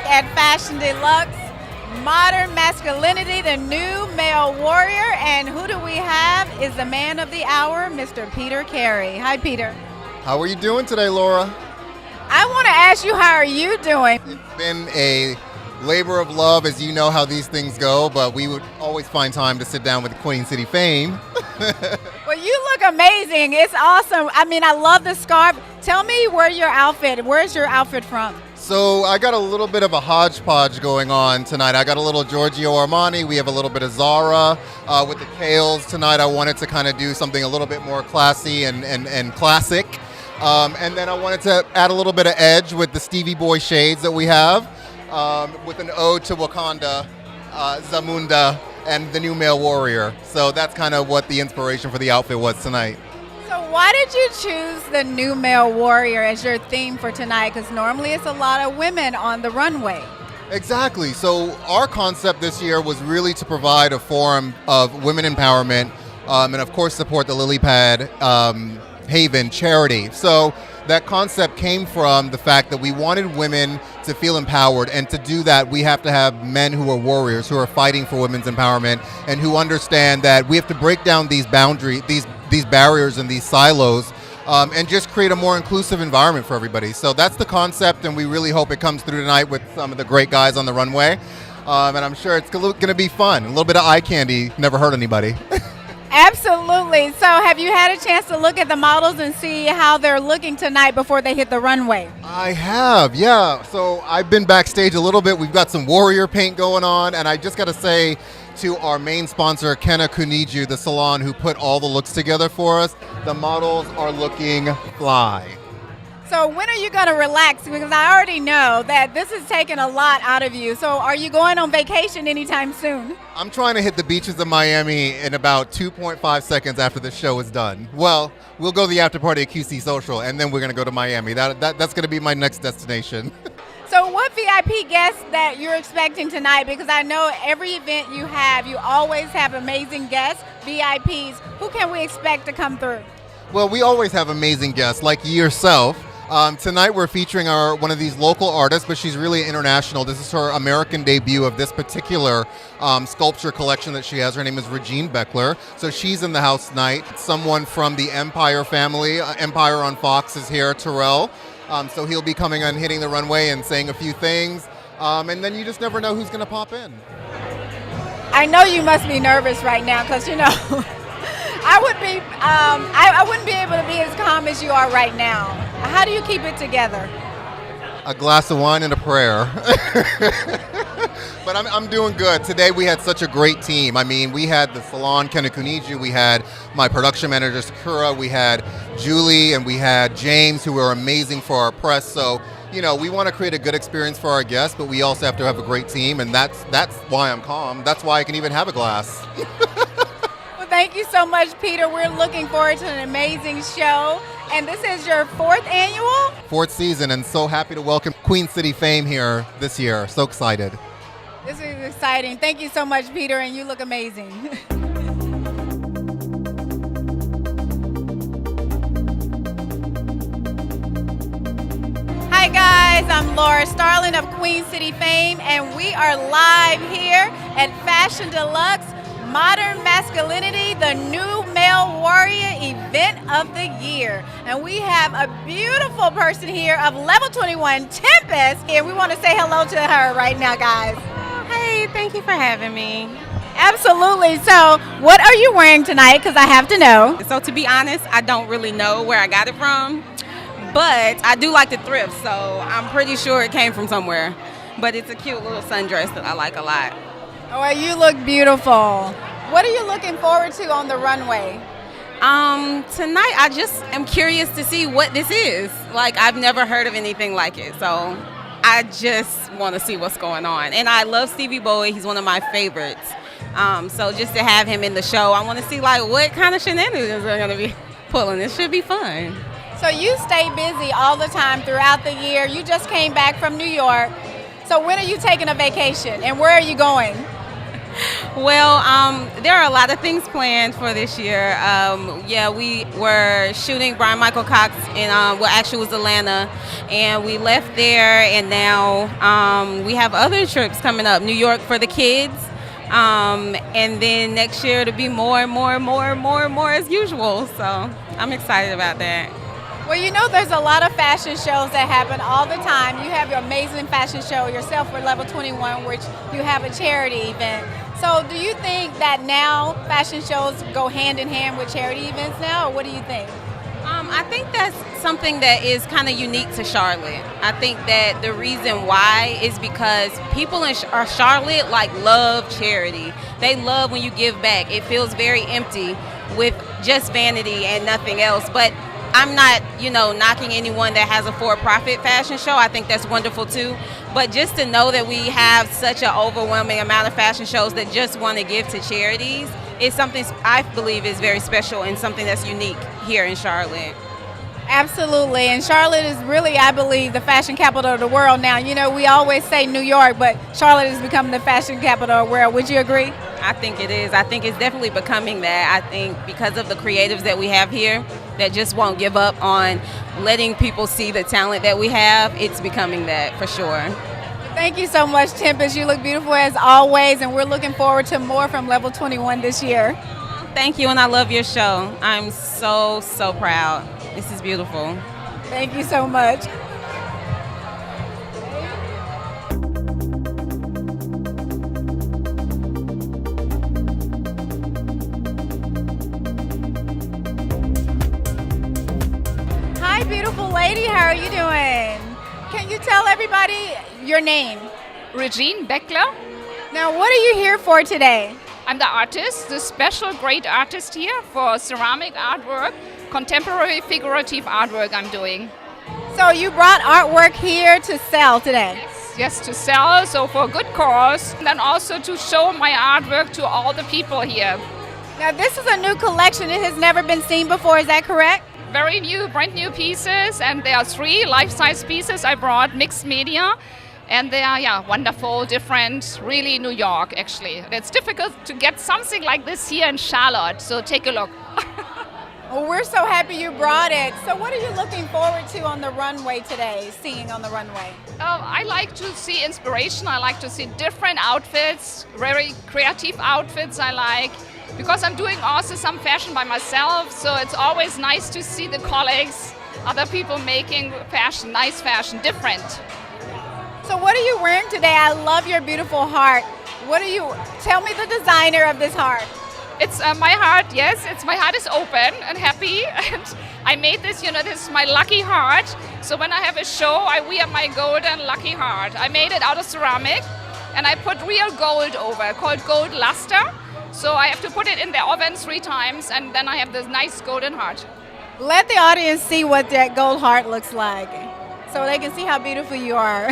At Fashion Deluxe, Modern Masculinity, the new male warrior. And who do we have is the man of the hour, Mr. Peter Carey. Hi, Peter. How are you doing today, Laura? I want to ask you, how are you doing? It's been a labor of love, as you know how these things go, but we would always find time to sit down with Queen City Fame. Well, you look amazing. It's awesome. I mean, I love the scarf. Tell me where's your outfit from? So I got a little bit of a hodgepodge going on tonight. I got a little Giorgio Armani. We have a little bit of Zara with the tails tonight. I wanted to kind of do something a little bit more classy and classic. And then I wanted to add a little bit of edge with the Stevie Boy shades that we have with an ode to Wakanda, Zamunda, and the new male warrior. So that's kind of what the inspiration for the outfit was tonight. So why did you choose the new male warrior as your theme for tonight? Because normally it's a lot of women on the runway. Exactly. So our concept this year was really to provide a forum of women empowerment and of course support the Lily Pad Haven charity. So that concept came from the fact that we wanted women to feel empowered, and to do that we have to have men who are warriors, who are fighting for women's empowerment, and who understand that we have to break down these boundaries, these barriers and these silos, and just create a more inclusive environment for everybody. So that's the concept, and we really hope it comes through tonight with some of the great guys on the runway. And I'm sure it's going to be fun. A little bit of eye candy never hurt anybody. Absolutely. So have you had a chance to look at the models and see how they're looking tonight before they hit the runway? I have, yeah. So I've been backstage a little bit. We've got some warrior paint going on, and I just got to say to our main sponsor, Kenna Kuniju, the salon who put all the looks together for us, the models are looking fly. So when are you going to relax? Because I already know that this has taken a lot out of you. So are you going on vacation anytime soon? I'm trying to hit the beaches of Miami in about 2.5 seconds after the show is done. Well, we'll go to the after party at QC Social, and then we're going to go to Miami. That's going to be my next destination. So what VIP guests that you're expecting tonight? Because I know every event you always have amazing guests, VIPs. Who can we expect to come through? Well, we always have amazing guests like yourself. Tonight we're featuring one of these local artists, but she's really international. This is her American debut of this particular sculpture collection that she has. Her name is Regine Beckler. So she's in the house tonight. Someone from the Empire family, Empire on Fox, is here, Terrell. So he'll be coming and hitting the runway and saying a few things. And then you just never know who's going to pop in. I know you must be nervous right now because, you know, I wouldn't be able to be as calm as you are right now. How do you keep it together? A glass of wine and a prayer. But I'm doing good. Today we had such a great team. I mean, we had the salon, Kenna Kuniju, we had my production manager, Sakura, we had Julie, and we had James, who were amazing for our press. So, you know, we want to create a good experience for our guests, but we also have to have a great team, and that's why I'm calm. That's why I can even have a glass. Well, thank you so much, Peter. We're looking forward to an amazing show. And this is your fourth annual? Fourth season, and so happy to welcome Queen City Fame here this year. So excited. This is exciting. Thank you so much, Peter, and you look amazing. Hi guys, I'm Laura Starling of Queen City Fame, and we are live here at Fashion Deluxe, Modern Masculinity, the new male warrior event of the year. And we have a beautiful person here of Level 21, Tempest, and we want to say hello to her right now, guys. Hey, thank you for having me. Absolutely. So what are you wearing tonight? Because I have to know. So to be honest, I don't really know where I got it from, but I do like to thrift, so I'm pretty sure it came from somewhere. But it's a cute little sundress that I like a lot. Oh, well, you look beautiful. What are you looking forward to on the runway? Tonight I just am curious to see what this is. Like, I've never heard of anything like it, so I just want to see what's going on. And I love Stevie Bowie. He's one of my favorites. So just to have him in the show, I want to see like what kind of shenanigans are going to be pulling. It should be fun. So you stay busy all the time throughout the year. You just came back from New York. So when are you taking a vacation and where are you going? Well, there are a lot of things planned for this year. We were shooting Brian Michael Cox in, actually it was Atlanta, and we left there, and now we have other trips coming up. New York for the kids, and then next year it'll be more and more and more and more and more as usual. So I'm excited about that. Well, you know there's a lot of fashion shows that happen all the time. You have your amazing fashion show yourself for Level 21, which you have a charity event. So do you think that now fashion shows go hand in hand with charity events now, or what do you think? I think that's something that is kind of unique to Charlotte. I think that the reason why is because people in Charlotte love charity. They love when you give back. It feels very empty with just vanity and nothing else. But I'm not, knocking anyone that has a for-profit fashion show. I think that's wonderful too. But just to know that we have such an overwhelming amount of fashion shows that just want to give to charities is something I believe is very special and something that's unique here in Charlotte. Absolutely, and Charlotte is really, I believe, the fashion capital of the world now. We always say New York, but Charlotte has become the fashion capital of the world. Would you agree? I think it is. I think it's definitely becoming that. I think because of the creatives that we have here that just won't give up on letting people see the talent that we have, it's becoming that for sure. Thank you so much, Tempest. You look beautiful as always, and we're looking forward to more from Level 21 this year. Thank you, and I love your show. I'm so, so proud. This is beautiful. Thank you so much. Hi, beautiful lady. How are you doing? Can you tell everybody your name? Regine Beckler. Now, what are you here for today? I'm the artist, the special great artist here for ceramic artwork, contemporary figurative artwork I'm doing. So you brought artwork here to sell today? Yes, to sell, so for a good cause, and then also to show my artwork to all the people here. Now this is a new collection. It has never been seen before, is that correct? Very new, brand new pieces, and there are 3 life-size pieces I brought, mixed media. And they are, wonderful, different, really New York, actually. It's difficult to get something like this here in Charlotte, so take a look. Well, we're so happy you brought it. So what are you looking forward to on the runway today, seeing on the runway? I like to see inspiration. I like to see different outfits, very creative outfits I like. Because I'm doing also some fashion by myself, so it's always nice to see the colleagues, other people making fashion, nice fashion, different. So what are you wearing today? I love your beautiful heart. Tell me the designer of this heart. It's my heart, yes. My heart is open and happy. And I made this, this is my lucky heart. So when I have a show, I wear my golden lucky heart. I made it out of ceramic and I put real gold over, called gold luster. So I have to put it in the oven 3 times and then I have this nice golden heart. Let the audience see what that gold heart looks like so they can see how beautiful you are.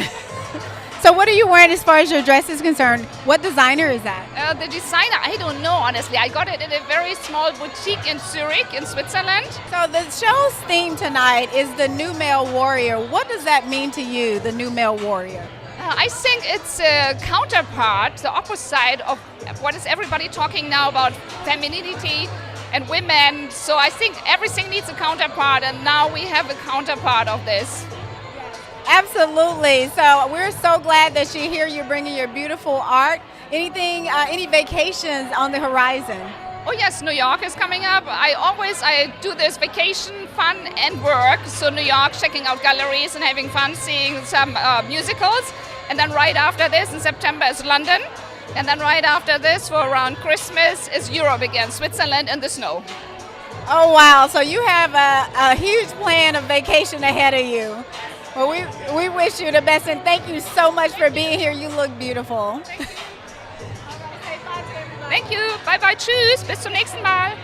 So what are you wearing as far as your dress is concerned? What designer is that? The designer, I don't know, honestly. I got it in a very small boutique in Zurich, in Switzerland. So the show's theme tonight is the new male warrior. What does that mean to you, the new male warrior? I think it's a counterpart, the opposite of what is everybody talking now about femininity and women. So I think everything needs a counterpart, and now we have a counterpart of this. Absolutely. So we're so glad that you're here. You're bringing your beautiful art. Any vacations on the horizon? Oh yes, New York is coming up. I do this vacation, fun and work. So New York, checking out galleries and having fun, seeing some musicals. And then right after this, in September, is London. And then right after this, for around Christmas, is Europe again, Switzerland in the snow. Oh wow, so you have a huge plan of vacation ahead of you. Well, we wish you the best, and thank you so much for being here. You look beautiful. Thank you. Bye-bye. Tschüss. Bis zum nächsten Mal.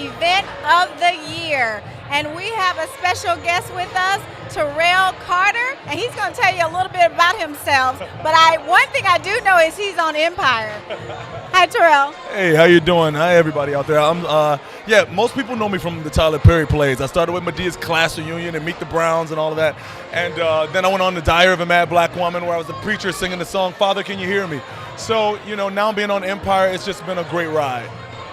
Event of the Year. And we have a special guest with us, Terrell Carter, and he's going to tell you a little bit about himself. But one thing I do know is he's on Empire. Hi, Terrell. Hey, how you doing? Hi, everybody out there. Most people know me from the Tyler Perry plays. I started with Medea's Class Reunion and Meet the Browns and all of that. And then I went on The Diary of a Mad Black Woman, where I was the preacher singing the song, Father, Can You Hear Me? So, now being on Empire, it's just been a great ride.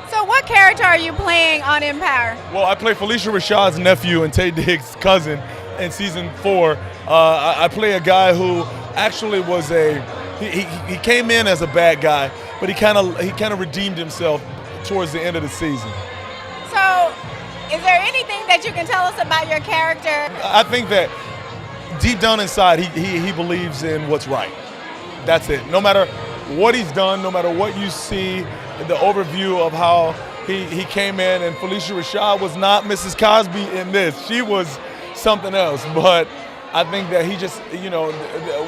So what character are you playing on Empire? Well, I play Felicia Rashad's nephew and Tay Diggs' cousin in season 4. I play a guy who actually was he came in as a bad guy, but he kind of redeemed himself towards the end of the season. So, is there anything that you can tell us about your character? I think that deep down inside, he believes in what's right. That's it. No matter what he's done, no matter what you see, the overview of how he came in, and Felicia Rashad was not Mrs. Cosby in this. She was something else. But I think that he just,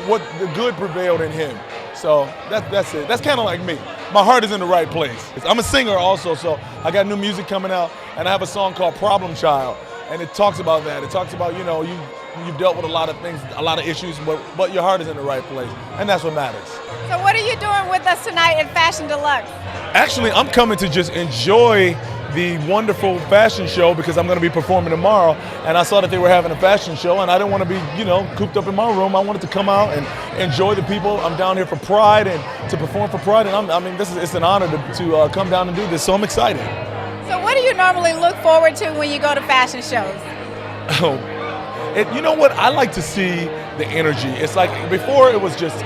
what the good prevailed in him. So that's it. That's kind of like me. My heart is in the right place. I'm a singer also, so I got new music coming out, and I have a song called Problem Child, and it talks about that. It talks about, you've dealt with a lot of things, a lot of issues, but your heart is in the right place, and that's what matters. So what are you doing with us tonight at Fashion Deluxe? Actually, I'm coming to just enjoy the wonderful fashion show because I'm going to be performing tomorrow, and I saw that they were having a fashion show, and I didn't want to be, cooped up in my room. I wanted to come out and enjoy the people. I'm down here for Pride and to perform for Pride, and it's an honor to come down and do this, so I'm excited. So what do you normally look forward to when you go to fashion shows? You know what? I like to see the energy. It's like before it was just,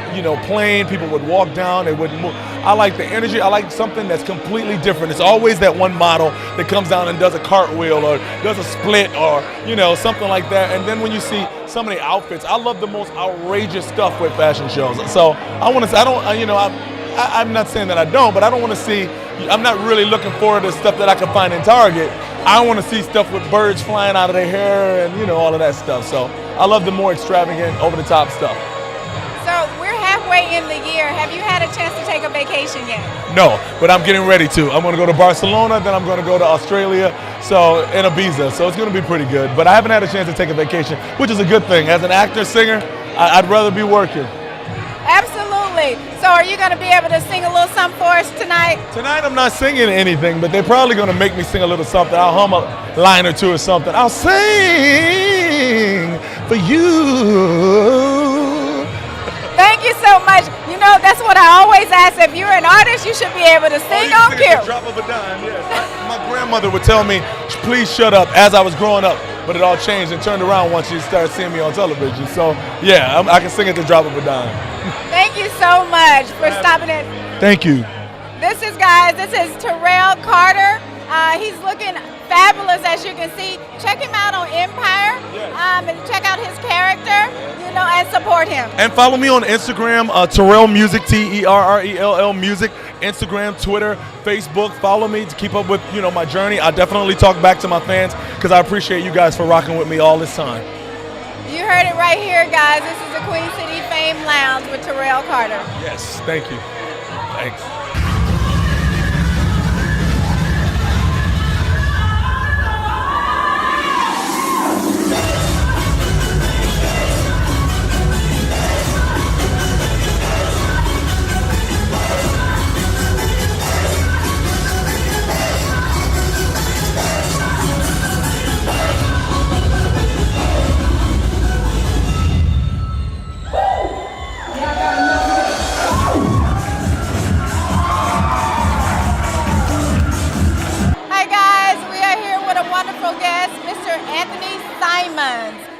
plain, people would walk down, they wouldn't move. I like the energy. I like something that's completely different. It's always that one model that comes down and does a cartwheel or does a split or, something like that. And then when you see some of the outfits, I love the most outrageous stuff with fashion shows. So I want to say, I'm not saying that I don't, but I don't want to see, I'm not really looking forward to stuff that I can find in Target. I want to see stuff with birds flying out of their hair and, all of that stuff. So I love the more extravagant, over-the-top stuff. So we're halfway in the year. Have you had a chance to take a vacation yet? No, but I'm getting ready to. I'm going to go to Barcelona, then I'm going to go to Australia, and Ibiza. So it's going to be pretty good. But I haven't had a chance to take a vacation, which is a good thing. As an actor, singer, I'd rather be working. Absolutely. So are you going to be able to sing a little something for us tonight? Tonight I'm not singing anything, but they're probably going to make me sing a little something. I'll hum a line or two or something. I'll sing for you. Thank you so much. That's what I always ask. If you're an artist, you should be able to sing on cue. At the drop of a dime, yes. My grandmother would tell me, please shut up, as I was growing up. But it all changed and turned around once you started seeing me on television. So, yeah, I can sing at the drop of a dime. Thank you so much for stopping in. Thank you. This is Terrell Carter. He's looking fabulous, as you can see. Check him out on Empire, and check out his character, and support him. And follow me on Instagram, Terrell Music, Terrell Music, Instagram, Twitter, Facebook. Follow me to keep up with, my journey. I definitely talk back to my fans because I appreciate you guys for rocking with me all this time. You heard it right here, guys. This is the Queen City Fame Lounge with Terrell Carter. Yes, thank you. Thanks.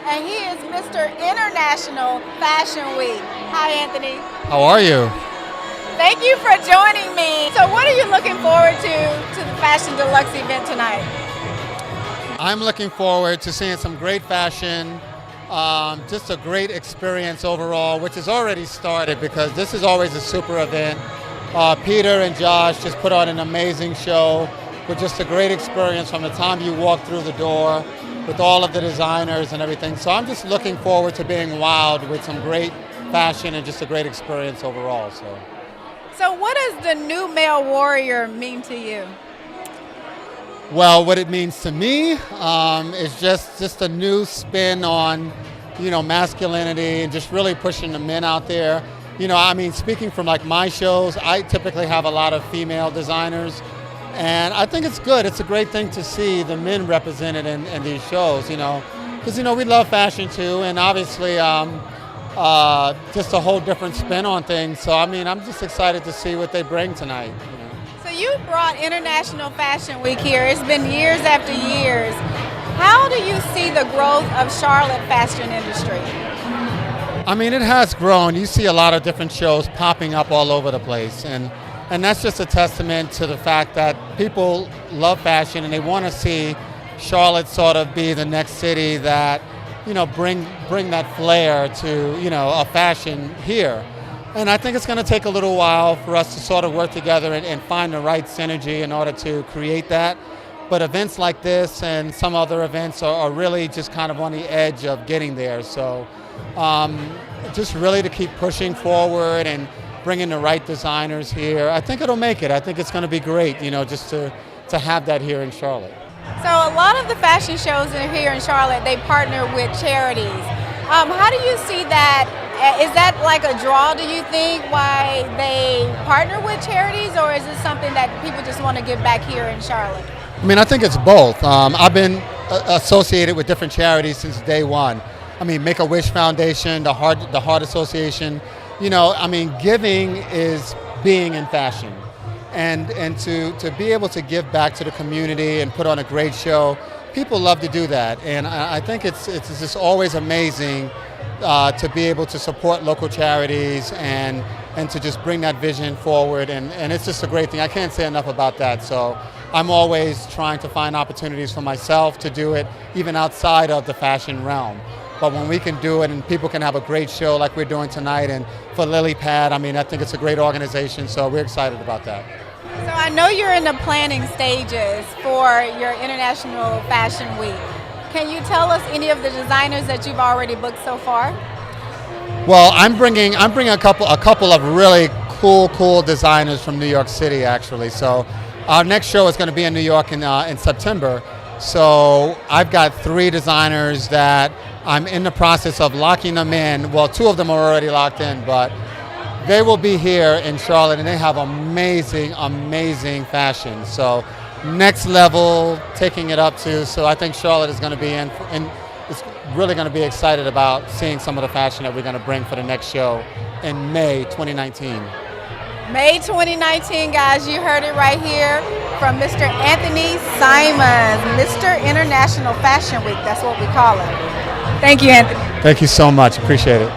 And he is Mr. International Fashion Week. Hi, Anthony. How are you? Thank you for joining me. So what are you looking forward to the Fashion Deluxe event tonight? I'm looking forward to seeing some great fashion, just a great experience overall, which has already started because this is always a super event. Peter and Josh just put on an amazing show with just a great experience from the time you walk through the door with all of the designers and everything. So I'm just looking forward to being wowed with some great fashion and just a great experience overall. So what does the new male warrior mean to you? Well, what it means to me is just a new spin on, masculinity and just really pushing the men out there. Speaking from like my shows, I typically have a lot of female designers, and I think it's good. It's a great thing to see the men represented in these shows, because, we love fashion too, and obviously just a whole different spin on things. So, I'm just excited to see what they bring tonight. So you brought International Fashion Week here. It's been years after years. How do you see the growth of Charlotte fashion industry? It has grown. You see a lot of different shows popping up all over the place, and that's just a testament to the fact that people love fashion and they want to see Charlotte sort of be the next city that, bring that flair to, a fashion here. And I think it's going to take a little while for us to sort of work together and find the right synergy in order to create that. But events like this and some other events are really just kind of on the edge of getting there. So just really to keep pushing forward and bringing the right designers here. I think it'll make it. I think it's going to be great, just to have that here in Charlotte. So a lot of the fashion shows here in Charlotte, they partner with charities. How do you see that? Is that like a draw, do you think, why they partner with charities, or is it something that people just want to give back here in Charlotte? I think it's both. I've been associated with different charities since day one. Make-A-Wish Foundation, the Heart Association. Giving is being in fashion. And to be able to give back to the community and put on a great show, people love to do that. And I think it's just always amazing to be able to support local charities and to just bring that vision forward. And it's just a great thing. I can't say enough about that. So I'm always trying to find opportunities for myself to do it, even outside of the fashion realm. But when we can do it and people can have a great show like we're doing tonight, and for Lily Pad, I think it's a great organization, so we're excited about that. So I know you're in the planning stages for your International Fashion Week. Can you tell us any of the designers that you've already booked so far? Well, I'm bringing a couple of really cool designers from New York City, actually. So our next show is going to be in New York in September. So I've got 3 designers that I'm in the process of locking them in. Well, 2 of them are already locked in, but they will be here in Charlotte, and they have amazing fashion. So next level, taking it up to. So I think Charlotte is going to be in, and it's really going to be excited about seeing some of the fashion that we're going to bring for the next show in May 2019. May 2019, guys, you heard it right here from Mr. Anthony Simons, Mr. International Fashion Week. That's what we call it. Thank you, Anthony. Thank you so much. Appreciate it.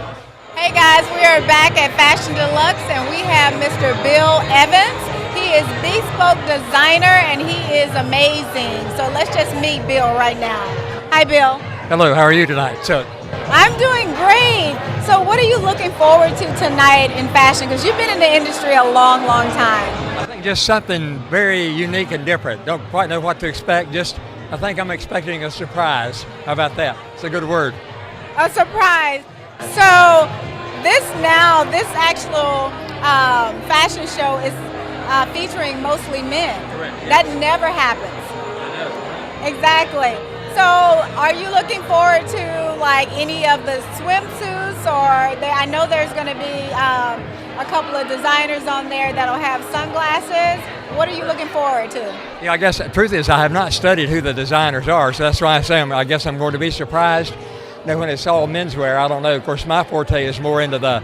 Hey, guys, we are back at Fashion Deluxe, and we have Mr. Bill Evans. He is bespoke designer, and he is amazing. So let's just meet Bill right now. Hi, Bill. Hello, how are you tonight, Chuck? I'm doing great. So what are you looking forward to tonight in fashion? Because you've been in the industry a long time. I think just something very unique and different. Don't quite know what to expect. I think I'm expecting a surprise. How about that? It's a good word. A surprise. So this actual fashion show is featuring mostly men. Correct. Yeah. That never happens. I know. Exactly. So are you looking forward to like any of the swimsuits, or I know there's going to be a couple of designers on there that'll have sunglasses. What are you looking forward to? Yeah, I guess the truth is I have not studied who the designers are, so that's why I say I guess I'm going to be surprised. When it's all menswear, I don't know. Of course, my forte is more into the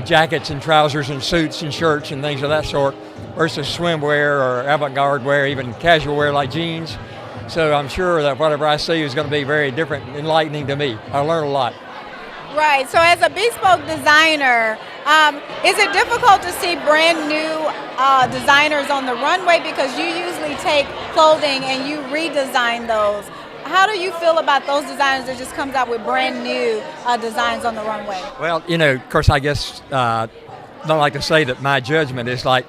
jackets and trousers and suits and shirts and things of that sort, versus swimwear or avant-garde wear, even casual wear like jeans. So I'm sure that whatever I see is going to be very different and enlightening to me. I learn a lot. Right. So as a bespoke designer, is it difficult to see brand new designers on the runway, because you usually take clothing and you redesign those? How do you feel about those designers that just comes out with brand new designs on the runway? Well, of course, I guess I don't like to say that my judgment is like,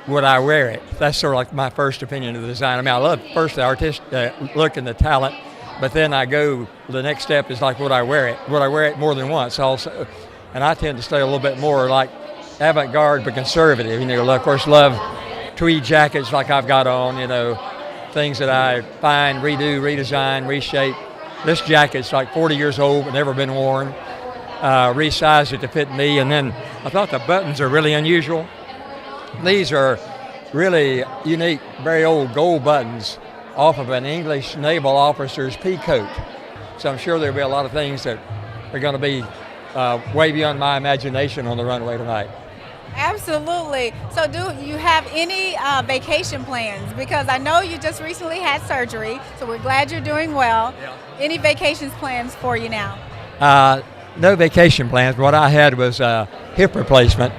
would I wear it? That's sort of like my first opinion of the design. I love first the artistic look and the talent, but then the next step is like, would I wear it? Would I wear it more than once also? And I tend to stay a little bit more like avant-garde but conservative. Of course, love tweed jackets like I've got on, things that I find, redo, redesign, reshape. This jacket's like 40 years old, but never been worn. Resized it to fit me, and then I thought the buttons are really unusual. These are really unique, very old gold buttons off of an English naval officer's pea coat. So I'm sure there'll be a lot of things that are going to be way beyond my imagination on the runway tonight. Absolutely. So do you have any vacation plans? Because I know you just recently had surgery, so we're glad you're doing well. Yeah. Any vacations plans for you now? No vacation plans. What I had was a hip replacement.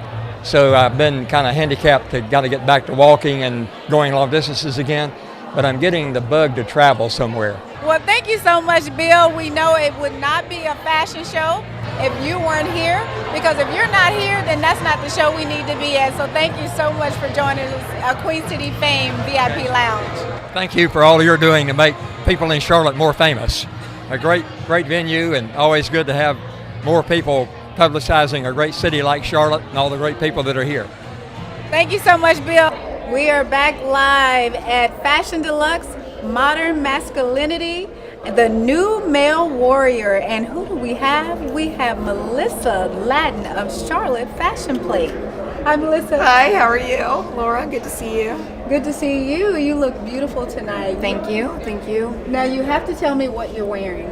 So I've been kind of handicapped to got to get back to walking and going long distances again. But I'm getting the bug to travel somewhere. Well, thank you so much, Bill. We know it would not be a fashion show if you weren't here, because if you're not here, then that's not the show we need to be at. So thank you so much for joining us at Queen City Fame VIP Lounge. Thank you for all you're doing to make people in Charlotte more famous. A great venue, and always good to have more people publicizing a great city like Charlotte and all the great people that are here. Thank you so much, Bill. We are back live at Fashion Deluxe, Modern Masculinity, the new male warrior. And who do we have? We have Melissa Ladden of Charlotte Fashion Plate. Hi, Melissa. Hi, how are you? Laura, good to see you. Good to see you. You look beautiful tonight. Thank you, thank you. Now you have to tell me what you're wearing.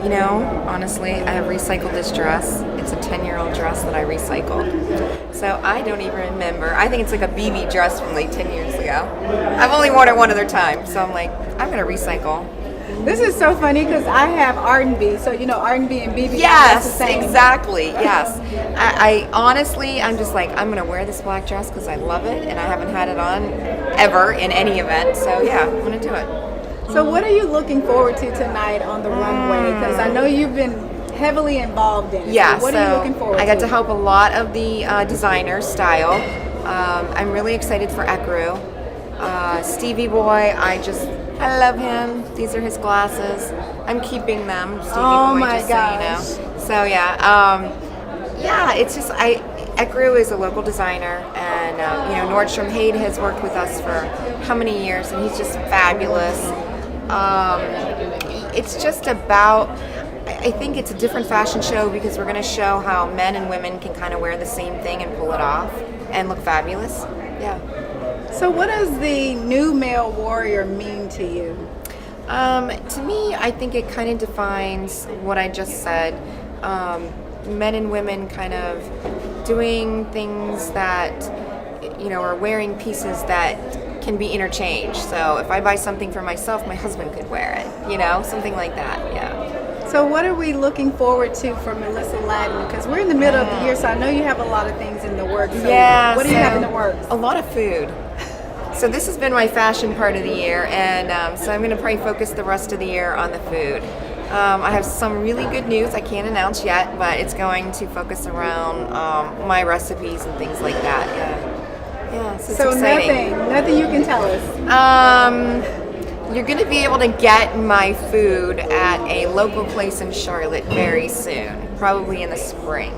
You know, honestly, I have recycled this dress. It's a 10-year-old dress that I recycled. So I don't even remember. I think it's like a BB dress from like 10 years ago. I've only worn it one other time, so I'm like, I'm gonna recycle. This is so funny because I have R&B, so you know R&B and BB. Yes, the same. exactly, yes. I honestly, I'm just like, I'm gonna wear this black dress because I love it and I haven't had it on ever in any event, so yeah, I'm gonna do it. So what are you looking forward to tonight on the runway? Because I know you've been heavily involved in it. Yeah, so what are you looking forward to? I got to help a lot of the designers style. I'm really excited for Ekru. Stevie Boy, I love him. These are his glasses. I'm keeping them. Stevie Boy, my just gosh. so you know. So yeah, it's just Ekru is a local designer, and Nordstrom Hayde has worked with us for how many years, and he's just fabulous. It's just about, I think it's a different fashion show because we're going to show how men and women can kind of wear the same thing and pull it off and look fabulous. Yeah. So what does the new male warrior mean to you? To me, I think it kind of defines what I just said. Men and women kind of doing things that, are wearing pieces that can be interchanged. So if I buy something for myself, my husband could wear it, something like that, yeah. So what are we looking forward to for Melissa Ladden? Because we're in the middle of the year, so I know you have a lot of things in the works. So yeah, what do you have in the works? A lot of food. So this has been my fashion part of the year, and so I'm going to probably focus the rest of the year on the food. I have some really good news I can't announce yet, but it's going to focus around my recipes and things like that. Yeah, so it's exciting. Nothing you can tell us. You're going to be able to get my food at a local place in Charlotte very soon, probably in the spring.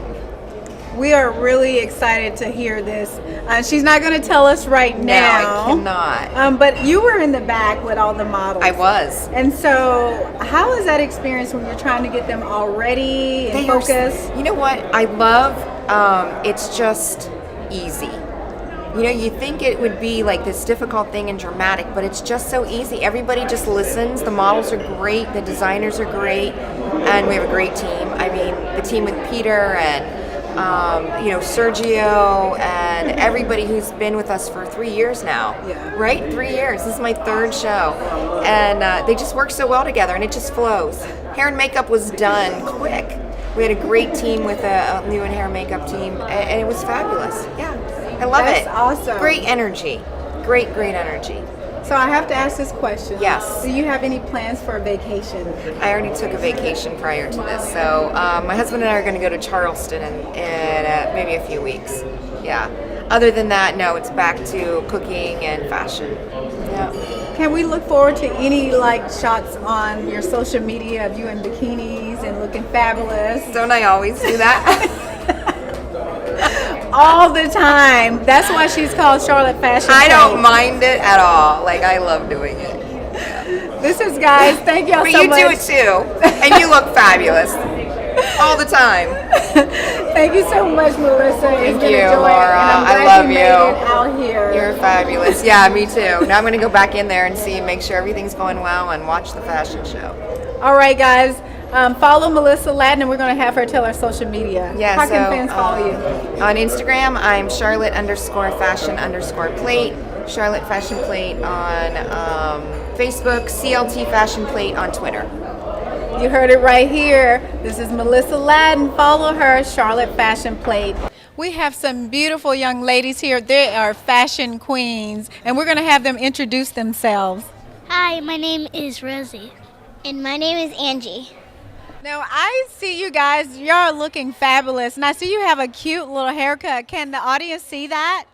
We are really excited to hear this. She's not going to tell us right now. No, I cannot. But you were in the back with all the models. I was. And so how is that experience when you're trying to get them all ready and focused? You know what I love? It's just easy. You think it would be like this difficult thing and dramatic, but it's just so easy. Everybody just listens. The models are great. The designers are great. And we have a great team. I mean, the team with Peter and Sergio and everybody who's been with us for 3 years now. Yeah. Right? 3 years. This is my third show. And they just work so well together, and it just flows. Hair and makeup was done quick. We had a great team with a new hair and makeup team, and it was fabulous. Yeah. I love it. That's awesome. Great energy. Great energy. So I have to ask this question. Yes. Do you have any plans for a vacation? I already took a vacation prior to this. So my husband and I are going to go to Charleston in maybe a few weeks. Yeah. Other than that, no, it's back to cooking and fashion. Yeah. Can we look forward to any shots on your social media of you in bikinis and looking fabulous? Don't I always do that? All the time. That's why she's called Charlotte Fashion. I don't mind it at all. I love doing it. This is, guys, thank y'all But so you much. do it too, and you look fabulous all the time. Thank you so much, Melissa. Thank It's been you, a joy, Laura. and I'm I glad love you you. made it out here. You're fabulous. Yeah, me too. Now I'm going to go back in there and see, make sure everything's going well, and watch the fashion show. All right, guys. Follow Melissa Ladden, and we're going to have her tell our social media. Yeah, How can so, fans follow you? On Instagram, I'm Charlotte_fashion_plate. Charlotte Fashion Plate on Facebook, CLT Fashion Plate on Twitter. You heard it right here. This is Melissa Ladden. Follow her, Charlotte Fashion Plate. We have some beautiful young ladies here. They are fashion queens, and we're going to have them introduce themselves. Hi, my name is Rosie. And my name is Angie. Now, I see you guys. Y'all are looking fabulous, and I see you have a cute little haircut. Can the audience see that?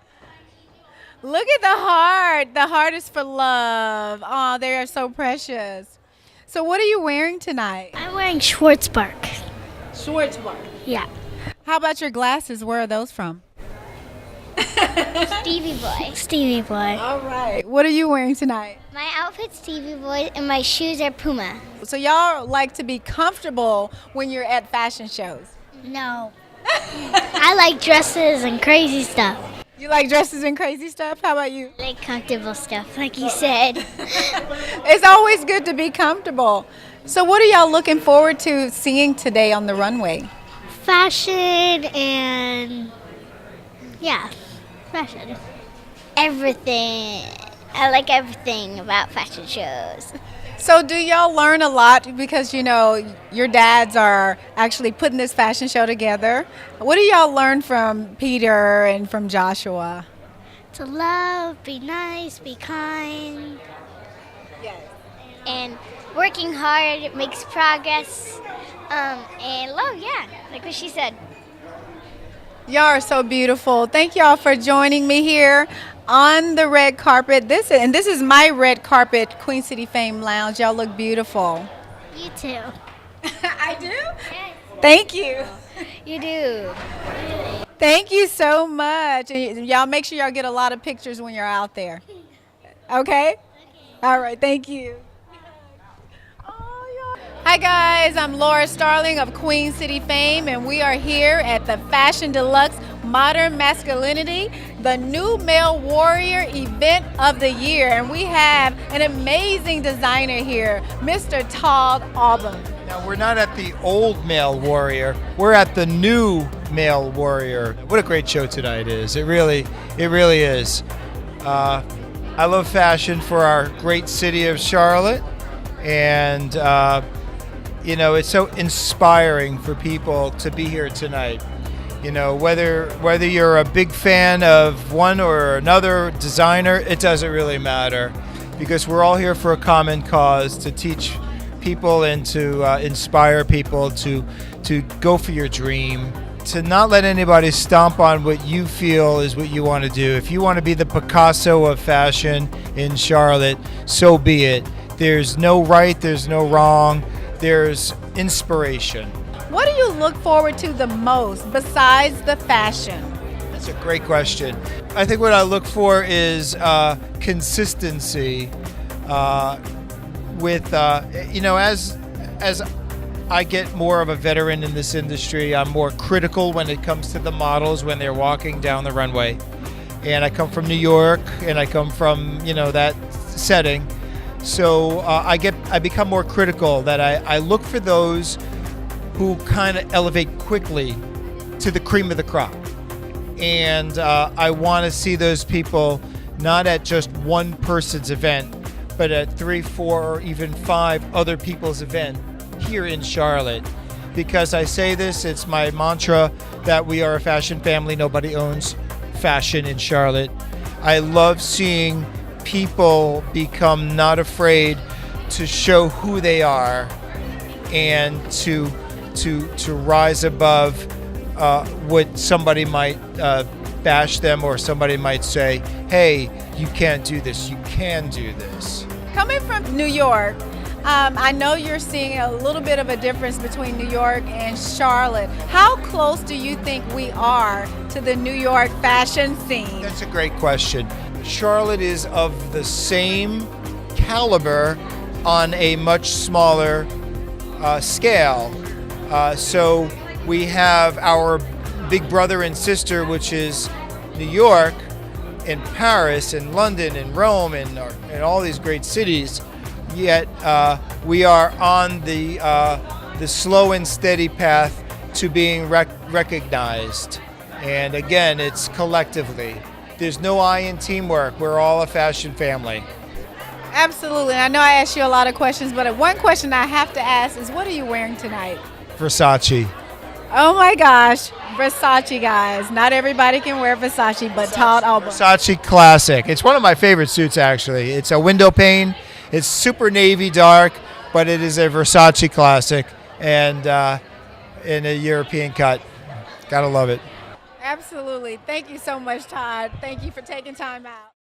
Look at the heart. The heart is for love. Oh, they are so precious. So what are you wearing tonight? I'm wearing Schwarzbach. Schwarzbach. Yeah. How about your glasses? Where are those from? Stevie Boy. Stevie Boy. All right. What are you wearing tonight? My outfit's Stevie Boy and my shoes are Puma. So y'all like to be comfortable when you're at fashion shows? No. I like dresses and crazy stuff. You like dresses and crazy stuff? How about you? I like comfortable stuff, like you said. It's always good to be comfortable. So what are y'all looking forward to seeing today on the runway? Fashion and yeah, fashion. Everything. I like everything about fashion shows. So do y'all learn a lot because, you know, your dads are actually putting this fashion show together? What do y'all learn from Peter and from Joshua? To love, be nice, be kind. Yes. And working hard makes progress. And love, yeah, like what she said. Y'all are so beautiful. Thank y'all for joining me here on the red carpet. This is my red carpet, Queen City Fame Lounge. Y'all look beautiful. You too. I do? Yes. Thank you. You do. Thank you so much. And y'all make sure y'all get a lot of pictures when you're out there. Okay? All right, thank you. Hi guys, I'm Laura Starling of Queen City Fame, and we are here at the Fashion Deluxe Modern Masculinity, the new male warrior event of the year. And we have an amazing designer here, Mr. Todd Auburn. Now, we're not at the old male warrior, we're at the new male warrior. What a great show tonight is. It really is. I love fashion for our great city of Charlotte, and you know, it's so inspiring for people to be here tonight. You know, whether you're a big fan of one or another designer, it doesn't really matter, because we're all here for a common cause, to teach people and to inspire people to go for your dream, to not let anybody stomp on what you feel is what you want to do. If you want to be the Picasso of fashion in Charlotte, so be it. There's no right, there's no wrong. There's inspiration. What do you look forward to the most besides the fashion? That's a great question. I think what I look for is consistency. With you know, as I get more of a veteran in this industry, I'm more critical when it comes to the models when they're walking down the runway. And I come from New York, and I come from, you know, that setting. So I become more critical, that I look for those who kind of elevate quickly to the cream of the crop. And I want to see those people not at just one person's event, but at 3, 4, or even 5 other people's event here in Charlotte. Because I say this, it's my mantra that we are a fashion family. Nobody owns fashion in Charlotte. I love seeing people become not afraid to show who they are, and to rise above what somebody might bash them, or somebody might say, hey, you can't do this, you can do this. Coming from New York, I know you're seeing a little bit of a difference between New York and Charlotte. How close do you think we are to the New York fashion scene? That's a great question. Charlotte is of the same caliber on a much smaller scale. So we have our big brother and sister, which is New York and Paris and London and Rome and all these great cities. Yet we are on the slow and steady path to being recognized. And again, it's collectively. There's no I in teamwork. We're all a fashion family. Absolutely. I know I asked you a lot of questions, but one question I have to ask is, what are you wearing tonight? Versace. Oh my gosh, Versace, guys. Not everybody can wear Versace, but Todd Alba. Versace classic. It's one of my favorite suits, actually. It's a window pane. It's super navy dark, but it is a Versace classic and in a European cut. Gotta love it. Absolutely. Thank you so much, Todd. Thank you for taking time out.